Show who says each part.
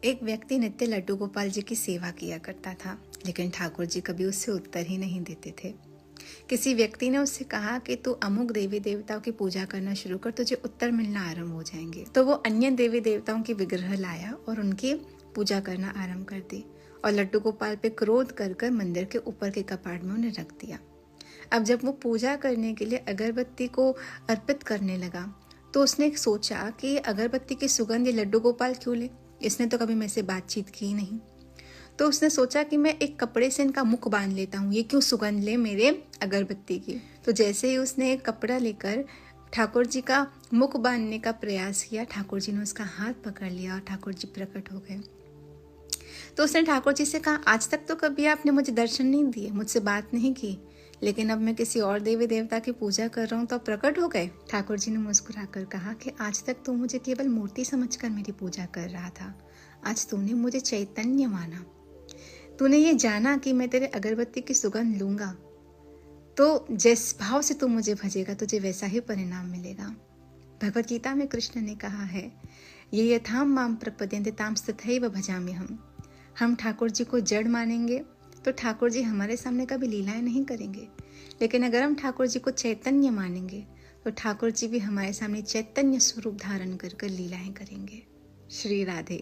Speaker 1: एक व्यक्ति नित्य लड्डू गोपाल जी की सेवा किया करता था, लेकिन ठाकुर जी कभी उससे उत्तर ही नहीं देते थे। किसी व्यक्ति ने उससे कहा कि तू अमुक देवी देवताओं की पूजा करना शुरू कर, तुझे उत्तर मिलना आरंभ हो जाएंगे। तो वो अन्य देवी देवताओं की विग्रह लाया और उनकी पूजा करना आरंभ कर दी और लड्डू गोपाल पे क्रोध कर मंदिर के ऊपर के कपाट में उन्हें रख दिया। अब जब वो पूजा करने के लिए अगरबत्ती को अर्पित करने लगा तो उसने सोचा कि अगरबत्ती की सुगंध ये लड्डू गोपाल क्यों ले, इसने तो कभी मेरे से बातचीत की नहीं। तो उसने सोचा कि मैं एक कपड़े से इनका मुख बांध लेता हूँ, ये क्यों सुगंध ले मेरे अगरबत्ती की। तो जैसे ही उसने एक कपड़ा लेकर ठाकुर जी का मुख बांधने का प्रयास किया, ठाकुर जी ने उसका हाथ पकड़ लिया और ठाकुर जी प्रकट हो गए। तो उसने ठाकुर जी से कहा, आज तक तो कभी आपने मुझे दर्शन नहीं दिए, मुझसे बात नहीं की, लेकिन अब मैं किसी और देवी देवता की पूजा कर रहा हूँ तो प्रकट हो गए। ठाकुर जी ने मुस्कुराकर कहा कि आज तक तो मुझे केवल मूर्ति समझकर मेरी पूजा कर रहा था, आज तूने मुझे चैतन्य माना, तूने ये जाना कि मैं तेरे अगरबत्ती की सुगंध लूंगा, तो जिस भाव से तू मुझे भजेगा तुझे वैसा ही परिणाम मिलेगा। भगवत गीता में कृष्ण ने कहा है, ये यथाम माम प्रपद्यन्ते ताम तथैव भजामि हम ठाकुर जी को जड़ मानेंगे तो ठाकुर जी हमारे सामने कभी लीलाएं नहीं करेंगे, लेकिन अगर हम ठाकुर जी को चैतन्य मानेंगे तो ठाकुर जी भी हमारे सामने चैतन्य स्वरूप धारण कर लीलाएं करेंगे। श्री राधे।